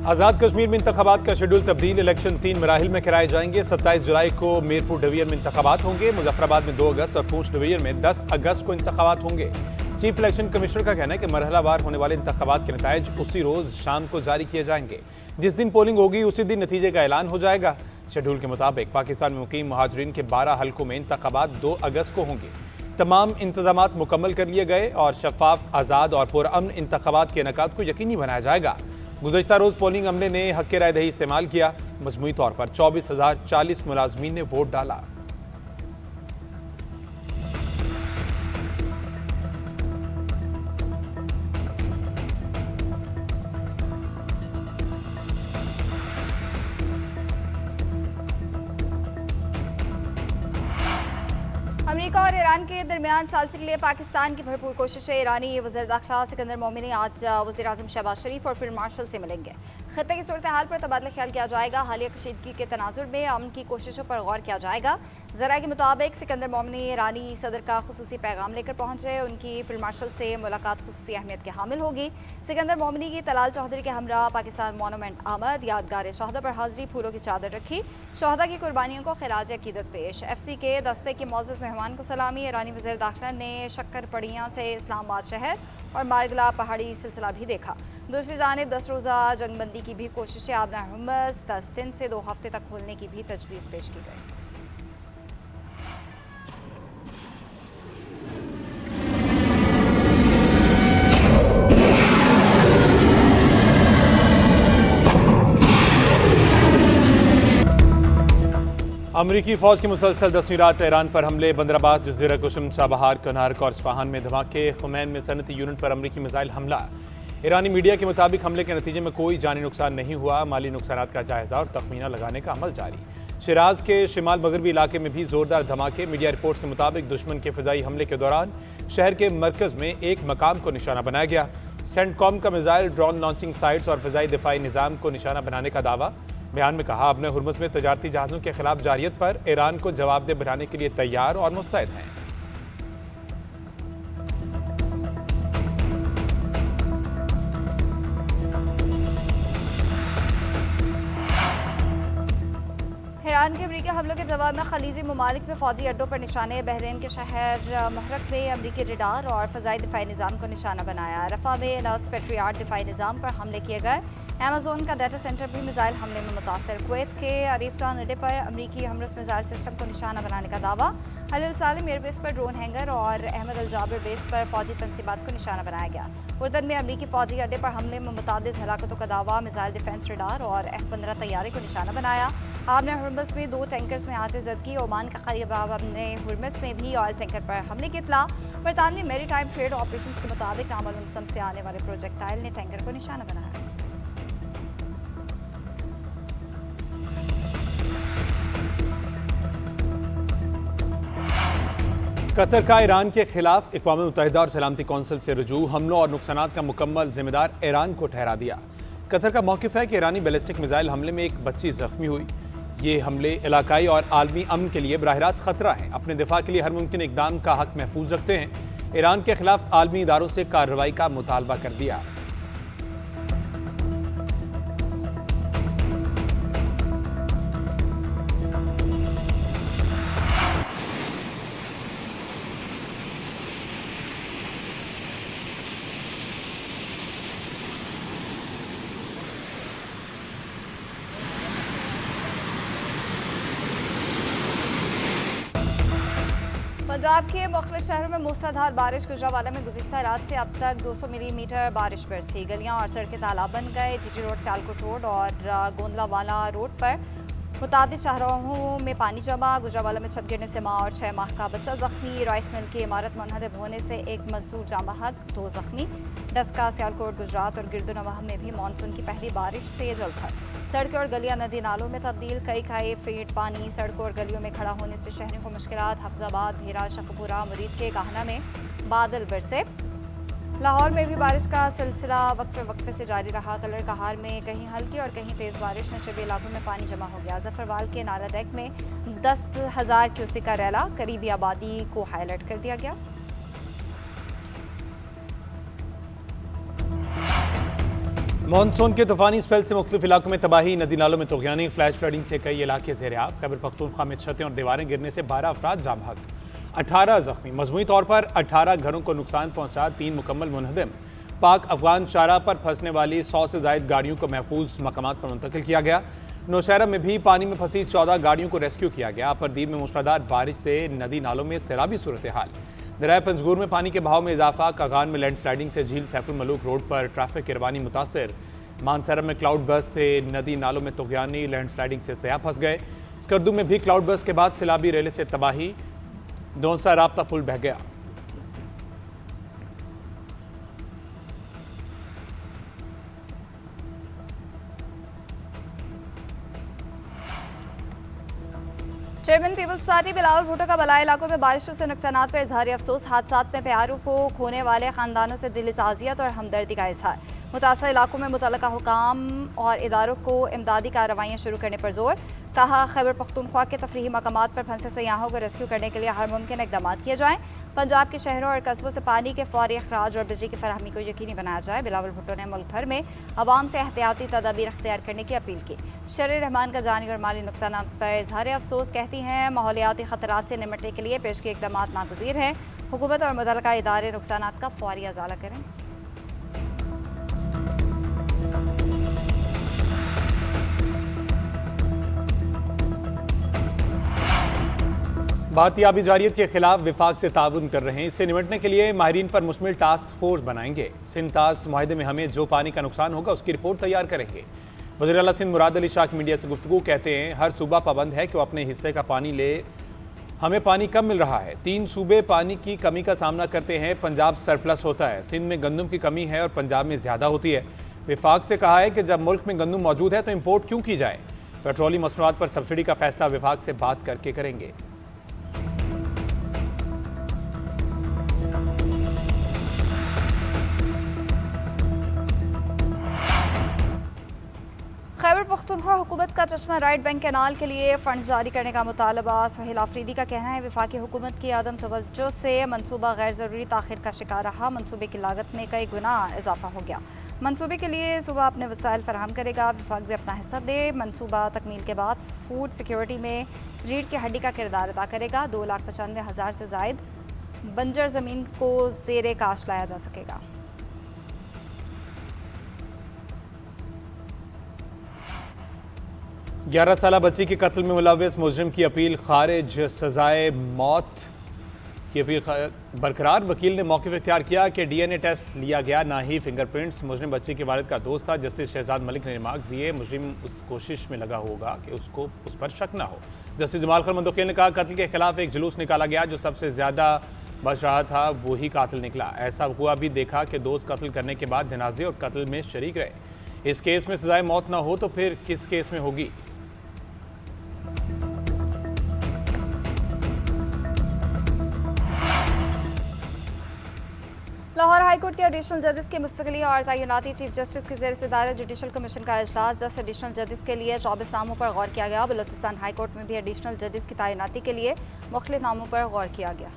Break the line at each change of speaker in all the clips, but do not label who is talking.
आज़ाद कश्मीर में इंतखाबात का शेड्यूल तब्दील। इलेक्शन 3 मराहिल में कराए जाएंगे। 27 जुलाई को मीरपुर डिवीजन में इंतखाबात होंगे। मुजफ्फराबाद में 2 अगस्त और पूंछ डिवीजन में 10 अगस्त को इंतखाबात होंगे। चीफ इलेक्शन कमिश्नर का कहना है कि मरहलावार होने वाले इंतखाबात के नताइज उसी रोज शाम को जारी किए जाएंगे। जिस दिन पोलिंग होगी उसी दिन नतीजे का ऐलान हो जाएगा। शेड्यूल के मुताबिक पाकिस्तान में मुकीम मुहाजिरीन के 12 हल्कों में इंतखाबात 2 अगस्त को होंगे। तमाम इंतजामात मुकम्मल कर लिए गए और शफाफ, आज़ाद और पुरअमन इंतखाबात के इनेकाद को यकीनी बनाया जाएगा। गुज़श्ता रोज़ पोलिंग अमले ने हक़ राय दही इस्तेमाल किया। मजमूई तौर पर 24,040 मुलाजमीन ने वोट डाला।
अमेरिका और ईरान के दरमियान सालसी के लिए पाकिस्तान की भरपूर कोशिशें। ईरानी वज़ीर दाखिला सिकंदर मोमिनी आज वज़ीर आज़म शहबाज शरीफ और फील्ड मार्शल से मिलेंगे। खत्ते की सूरत हाल पर तबादला ख्याल किया जाएगा। हालिया कशीदगी के तनाजुर में अमन की कोशिशों पर गौर किया जाएगा। ज़रा के मुताबिक सिकंदर मोमिनी ईरानी सदर का खुसूसी पैगाम लेकर पहुंचे। उनकी फील्ड मार्शल से मुलाकात खुसूसी अहमियत के हामिल होगी। सिकंदर मोमिनी की तलाल चौधरी के हमरा पाकिस्तान मोनूमेंट आमद। यादगार शहदा पर हाजिरी, फूलों की चादर रखी। शहदा की कुर्बानियों को खिराज अकीदत पेश। FC के दस्ते के मौजूद मेहमान को सलामी। ईरानी वज़ीर दाखिला ने शक्कर पड़ियाँ से इस्लामाबाद शहर और मारगला पहाड़ी सिलसिला भी देखा। दूसरी जानिब 10 रोज़ा जंगबंदी की भी कोशिशें। आबना हुर्मुज़ 10 दिन से 2 हफ्ते तक खोलने की भी तजवीज़ पेश की गई।
अमरीकी फौज की मुसलसल 10वीं रात ईरान पर हमले। बंदराबाद, जज़ीरा कुशम, चाबहार, कनारक और इस्फहान में धमाके। खुमैन में सनती यूनिट पर अमरीकी मिसाइल हमला। ईरानी मीडिया के मुताबिक हमले के नतीजे में कोई जानी नुकसान नहीं हुआ। माली नुकसानात का जायजा और तखमीना लगाने का अमल जारी। शिराज के शिमाल मगरबी इलाके में भी जोरदार धमाके। मीडिया रिपोर्ट्स के मुताबिक दुश्मन के फ़िज़ाई हमले के दौरान शहर के मरकज़ में एक मकाम को निशाना बनाया गया। सेंटकॉम का मिसाइल, ड्रोन लॉन्चिंग साइट्स और फ़िज़ाई दिफाई निज़ाम को निशाना बनाने का दावा। बयान में कहा, अपने हुर्मुज़ में तजारती जहाज़ों के खिलाफ जारियत पर ईरान को जवाबदेह बनाने के लिए तैयार और मुस्तैद हैं।
ईरान के अमरीकी हमलों के जवाब में खलीजी ममालिक में फौजी अड्डों पर निशाने। बहरीन के शहर महरक में अमरीकी रडार और फ़ज़ाई दिफाई निज़ाम को निशाना बनाया। रफ़ा में नस पेट्रियाट दिफाई निज़ाम पर हमले किए गए। अमेज़न का डाटा सेंटर भी मिसाइल हमले में मुतासर। कुवैत के अरीफटान अड्डे पर अमरीकी हमरस मिसाइल सिस्टम को निशाना बनाने का दावा। अल सालिम एयरबेस पर ड्रोन हैंगर और अहमद अल जाबिर बेस पर फौजी तनसीबात को निशाना बनाया गया। उर्दन में अमरीकी फौजी अड्डे पर हमले में मुतादिद हलाकतों का दावा। मिसाइल डिफेंस रडार और F-15 तैयारे को निशाना बनाया। आबना हुर्मुज़ में 2 टैंकर्स में आतिशज़दगी। ओमान का करीब आबना हुर्मुज़ में भी ऑयल टैंकर पर हमले की इत्तला। बरतानवी मेरी टाइम ट्रेड ऑपरेशन के मुताबिक अमल उनसम से आने वाले प्रोजेक्टाइल ने टैंकर को निशाना बनाया।
कतर का ईरान के खिलाफ अक़वाम मुत्तहिदा और सलामती कौंसिल से रुजू। हमलों और नुकसानात का मुकम्मल जिम्मेदार ईरान को ठहरा दिया। कतर का मौक़िफ़ है कि ईरानी बैलिस्टिक मिसाइल हमले में एक बच्ची जख्मी हुई। ये हमले इलाकाई और आलमी अमन के लिए बराह रास्त खतरा है। अपने दिफा के लिए हर मुमकिन इक़दाम का हक महफूज रखते हैं। ईरान के खिलाफ आलमी इदारों से कार्रवाई का मुतालबा कर दिया।
पंजाब के मुख्तलिफ शहरों में मूसलाधार बारिश। गुजरांवाला में गुज़िश्ता रात से अब तक 200 मिलीमीटर बारिश बरसी। गलियां और सड़कें तालाब बन गए। GT रोड, सियालकोट रोड और गोंदलावाला रोड पर मुतादिद शाहराहों में पानी जमा। गुजरांवाला में छत गिरने से माँ और 6 माह का बच्चा जख्मी। राइस मिल की इमारत मुनहदम होने से एक मजदूर जाँ बहक, 2 जख्मी। डस्का, सियालकोट, गुजरात और गिरदुनवाह में भी मानसून की पहली बारिश से जलथल। सड़कें और गलियां नदी नालों में तब्दील। कई फीट पानी सड़कों और गलियों में खड़ा होने से शहरों को मुश्किलात। हफ्जाबाद, धेरा, शखपुरा, मुरीद के गाहना में बादल बरसे। लाहौर में भी बारिश का सिलसिला वक्फे से जारी रहा। कलर कहार में कहीं हल्की और कहीं तेज़ बारिश ने शबी इलाकों में पानी जमा हो गया। जफरवाल के नाला डेक में 10,000 क्यूसेक का रैला। करीबी आबादी को हाई अलर्ट कर दिया गया।
मानसून के तूफानी स्पेल से मुख्तलिफ इलाकों में तबाही, नदी नालों में तुगयानी, फ्लैश फ्लडिंग से कई इलाके ज़ेर-ए-आब। खैबर पख्तूनख्वा में छतें और दीवारें गिरने से 12 अफराद जाँ बहक, 18 जख्मी। मजमूई तौर पर 18 घरों को नुकसान पहुंचा, 3 मुकम्मल मुनहदम। पाक अफगान शाहराह पर फंसने वाली 100 से ज़ायद गाड़ियों को महफूज मकामात पर मुंतकिल किया गया। नौशहरा में भी पानी में फंसी 14 गाड़ियों को रेस्क्यू किया गया। परदीप में मूसलाधार बारिश से नदी नालों में सैलाबी सूरत हाल। दरिया पंजगूर में पानी के बहाव में इजाफा, कागान में लैंड स्लाइडिंग से झील सैफुल मलूक रोड पर ट्रैफिक की रवानी मुतासर। मानसरा में क्लाउड बस से नदी नालों में तुगयानी, लैंड स्लाइडिंग से सयाह फंस गए। स्कर्दू में भी क्लाउड बस के बाद सैलाबी रेले से तबाही, दौसा राब्ता पुल बह गया।
Chairman Peoples Party Bilawal Bhutto का बलाई इलाकों में बारिशों से नुकसानात पर इजहार अफसोस। हादसात में प्यारों को खोने वाले खानदानों से दिली ताज़ियत और हमदर्दी का इजहार। मुतासर इलाकों में मुतल्लका हुकाम और इदारों को इमदादी कार्रवाइयाँ शुरू करने पर जोर। कहा, खैबर पख्तूनख्वा के तफरीही मकामात पर फंसे सयाहों को रेस्क्यू करने के लिए हर मुमकिन इकदाम किए जाएँ। पंजाब के शहरों और कस्बों से पानी के फौरी अखराज और बिजली की फराहमी को यकीनी बनाया जाए। बिलावल भुट्टो ने मुल्क भर में अवाम से एहतियाती तदाबीर अख्तियार करने की अपील की। शर्र रहमान का जानी और माली नुकसान पर इजहार अफसोस। कहती हैं, माहौलियाती खतरात से निपटने के लिए पेश किए इकदाम नागुज़ीर हैं। हुकूमत और मुतल्लिका इदारे नुकसानात का फौरी अजाला करें।
भारतीय आबी जारियत के खिलाफ विफाक से ताउन कर रहे हैं। इससे निपटने के लिए माहिरीन पर मुश्तमिल टास्क फोर्स बनाएंगे। सिंध तास मुआहदे में हमें जो पानी का नुकसान होगा उसकी रिपोर्ट तैयार करेंगे। वज़ीर आला सिंध मुराद अली शाह की मीडिया से गुफ्तगू। कहते हैं, हर सूबा पाबंद है कि वो अपने हिस्से का पानी ले। हमें पानी कम मिल रहा है। 3 सूबे पानी की कमी का सामना करते हैं। पंजाब सरप्लस होता है। सिंध में गंदम की कमी है और पंजाब में ज़्यादा होती है। विफाक से कहा है कि जब मुल्क में गंदम मौजूद है तो इम्पोर्ट क्यों की जाए। पेट्रोलियम मसनूआत पर सब्सिडी का फैसला विफाक से बात करके करेंगे।
खैबर पख्तूनख्वा हुकूमत का चश्मा राइट बैंक कैनाल के लिए फंड जारी करने का मुतालबा। सोहेल आफरीदी का कहना है, वफाकी हुकूमत की आदम तवज्जो से मनसूबा गैर ज़रूरी ताख़िर का शिकार रहा। मनसूबे की लागत में कई गुना इजाफा हो गया। मनसूबे के लिए सूबा अपने वसाइल फराहम करेगा। विफाक भी अपना हिस्सा दे। मनसूबा तकमील के बाद फूड सिक्योरिटी में रीढ़ की हड्डी का किरदार अदा करेगा। 2,95,000 से ज़ायद बंजर ज़मीन को ज़ेरे काश लाया जा सकेगा।
11 साला बच्ची के कत्ल में मुलव्वस मुजरिम की अपील खारिज। सजाए मौत की अपील बरकरार। वकील ने मौके पर इख्तियार किया कि DNA टेस्ट लिया गया, ना ही फिंगरप्रिंट्स। मुजरिम बच्ची के वालिद का दोस्त था। जस्टिस शहजाद मलिक ने रिमार्क दिए, मुजरिम उस कोशिश में लगा होगा कि उसको उस पर शक ना हो। जस्टिस जमाल खैर मंदोकिल ने कहा, कत्ल के खिलाफ एक जुलूस निकाला गया। जो सबसे ज़्यादा बच रहा था वही कातिल निकला। ऐसा हुआ भी देखा कि दोस्त कत्ल करने के बाद जनाजे और कत्ल में शरीक रहे। इस केस में सजाए मौत ना हो तो फिर किस केस में होगी।
लाहौर हाईकोर्ट के एडिशनल जजेस की मुस्तकिली और तैनाती। चीफ जस्टिस के ज़ेर सदारत जुडिशल कमीशन का इजलास। 10 एडिशनल जजेस के लिए 24 नामों पर गौर किया गया। बलूचिस्तान हाईकोर्ट में भी एडिशनल जजेस की तैनाती के लिए मुख्तलिफ नामों पर गौर किया गया।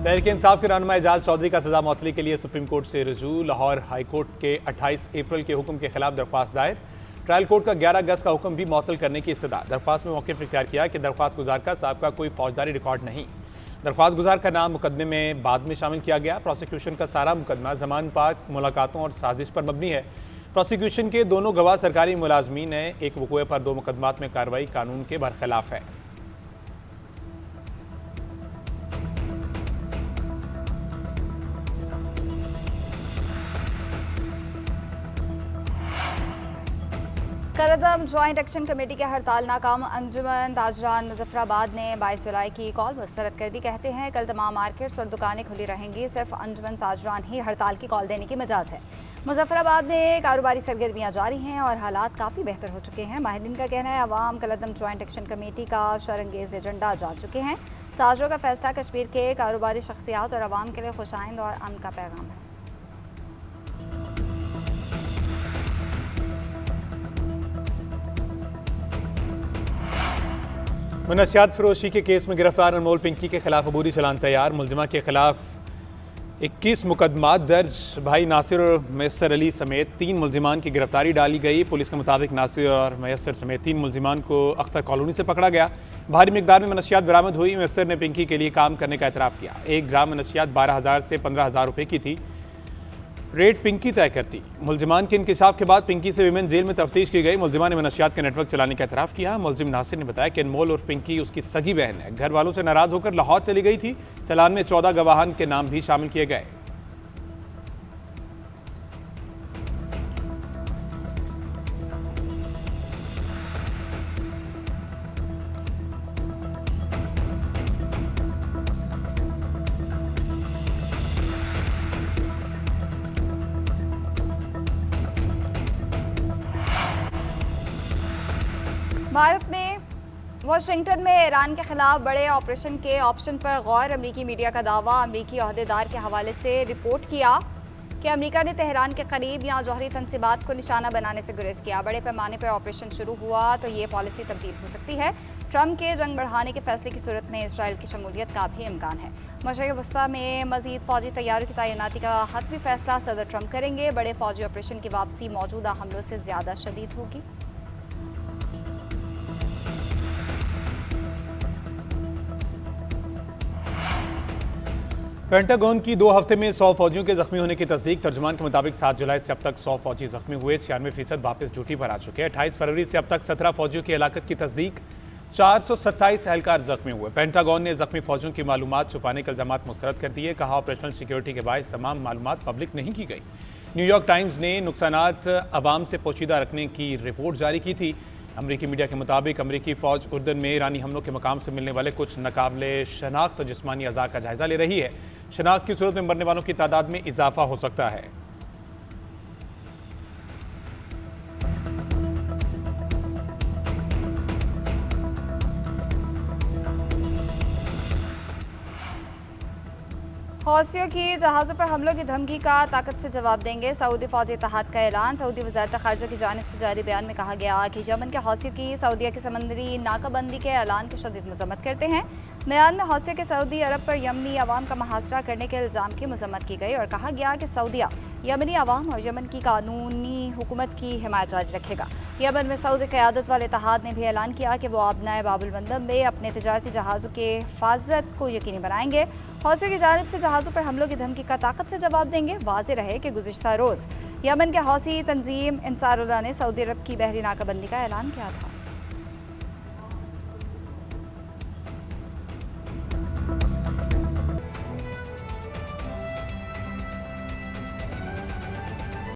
तहरीक इंसाफ के रहनुमा एजाज चौधरी का सजा मुअत्तली के लिए सुप्रीम कोर्ट से रुजू। लाहौर हाईकोर्ट के 28 अप्रैल के हुक्म के खिलाफ दरख्वास्त दायर। ट्रायल कोर्ट का 11 अगस्त का हुक्म भी मुअत्तल करने की इस्तदा। दरख्वास्त में मौक़िफ़ इख्तियार किया कि दरख्वास्त गुजार का साबिक़ा कोई फौजदारी रिकॉर्ड नहीं। दरख्वास्त गुजार का नाम मुकदमे में बाद में शामिल किया गया। प्रोसिक्यूशन का सारा मुकदमा ज़मान पाक मुलाकातों और साजिश पर मबनी है। प्रोसिक्यूशन के दोनों गवाह सरकारी मुलाजमीन हैं। एक वक़ूए पर 2 मुकदमात में कार्रवाई कानून के बरखिलाफ है।
कलदम ज्वाइंट एक्शन कमेटी के हड़ताल नाकाम। अंजुमन ताजरान मुजफ्फराबाद ने 22 जुलाई की कॉल मुस्तरद कर दी। कहते हैं, कल तमाम मार्केट्स और दुकानें खुली रहेंगी। सिर्फ अंजुमन ताजरान ही हड़ताल की कॉल देने की मजाज है। मुजफ्फराबाद में कारोबारी सरगर्मियाँ जारी हैं और हालात काफ़ी बेहतर हो चुके हैं। माहिरीन का कहना है, अवाम कलदम ज्वाइंट एक्शन कमेटी का शरंगेज एजेंडा जान चुके हैं। ताजरों का फैसला कश्मीर के कारोबारी शख्सियात और अवाम के लिए खुशाइंद और अमन का पैगाम है।
मनशियात फरोशी के केस में गिरफ्तार अनमोल पिंकी के खिलाफ अबूरी चलान तैयार। मुलजिमा के खिलाफ 21 मुकदमा दर्ज। भाई नासिर और मैसर अली समेत 3 मुलजिमान की गिरफ्तारी डाली गई। पुलिस के मुताबिक नासिर और मैसर समेत 3 मुलजिमान को अख्तर कॉलोनी से पकड़ा गया। भारी मिकदार में मनशियात बरामद हुई। मैसर ने पिंकी के लिए काम करने का एतराफ़ किया। 1 ग्राम मनशियात 12,000 से 15,000 रुपये की थी। रेट पिंकी तय करती। मुलजिमान के इंकिशाफ के बाद पिंकी से विमेन जेल में तफ्तीश की गई। मुलजिमा ने मनशियात के नेटवर्क चलाने का एतराफ़ किया। मुलजिम नासिर ने बताया कि अनमोल और पिंकी उसकी सगी बहन है। घर वालों से नाराज़ होकर लाहौर चली गई थी। चलान में 14 गवाहान के नाम भी शामिल किए गए।
भारत में वाशिंगटन में ईरान के खिलाफ बड़े ऑपरेशन के ऑप्शन पर गौर। अमरीकी मीडिया का दावा। अमरीकी अहदेदार के हवाले से रिपोर्ट किया कि अमरीका ने तेहरान के करीब या जौहरी तंसीबात को निशाना बनाने से गुरेज किया। बड़े पैमाने पर ऑपरेशन शुरू हुआ तो ये पॉलिसी तब्दील हो सकती है। ट्रंप के जंग बढ़ाने के फैसले की सूरत में इसराइल की शमूलियत का भी इम्कान है। मशरक़ वस्ती में मज़ीद फौजी तैयारियों की तैनाती का हतमी फैसला सदर ट्रंप करेंगे। बड़े फौजी ऑपरेशन की वापसी मौजूदा हमलों से ज़्यादा शदीद होगी।
पेंटागन की 2 हफ्ते में 100 फौजियों के जख्मी होने की तस्दीक। तर्जुमान के मुताबिक 7 जुलाई से अब तक 100 फौजी जख्मी हुए। 96% वापस ड्यूटी पर आ चुके हैं। 28 फरवरी से अब तक 17 फौजियों की हलाकत की तस्दीक। 427 एहलकार जख्मी हुए। पेंटागन ने जख्मी फौजियों की मालूमात छुपाने के इल्जामात मुस्तरद कर दिए। कहा ऑपरेशनल सिक्योरिटी के बायस तमाम मालूमात पब्लिक नहीं की गई। न्यूयॉर्क टाइम्स ने नुकसानात अवाम से पोशीदा रखने की रिपोर्ट जारी की थी। अमरीकी मीडिया के मुताबिक अमरीकी फ़ौज उर्दन में ईरानी हमलों के मकाम से मिलने वाले कुछ नाकाबिले शनाख्त जिस्मानी अज़ा का जायज़ा ले रही है। शनाख्त की सूरत में मरने वालों की तादाद में इजाफा हो सकता है।
हौसियों की जहाज़ों पर हमलों की धमकी का ताकत से जवाब देंगे। सऊदी फौजी इत्तेहाद का ऐलान। सऊदी वज़ारत ख़ारिजा की जानिब से जारी बयान में कहा गया कि यमन के हौसियों की सऊदीया की समंदरी नाकाबंदी के ऐलान की शदीद मज़म्मत करते हैं। बयान में हौसिया के सऊदी अरब पर यमनी अवाम का मुहासरा करने के इल्ज़ाम की मज़म्मत की गई और कहा गया कि सऊदिया यमनी अवाम और यमन की कानूनी हुकूमत की हिमायत जारी रखेगा। यमन में सऊदी क़यादत वाले इत्तेहाद ने भी ऐलान किया कि वो आबनाए बाबुल मंदब में अपने तिजारती जहाज़ों के हिफाजत को यकीनी बनाएंगे। हौसियों की जानिब से जहाज़ों पर हमलों की धमकी का ताकत से जवाब देंगे। वाज़े रहे कि गुज़िश्ता रोज़ यमन के हौसी तंजीम अंसारुल्लाह ने सऊदी अरब की बहरी नाकाबंदी का ऐलान किया था।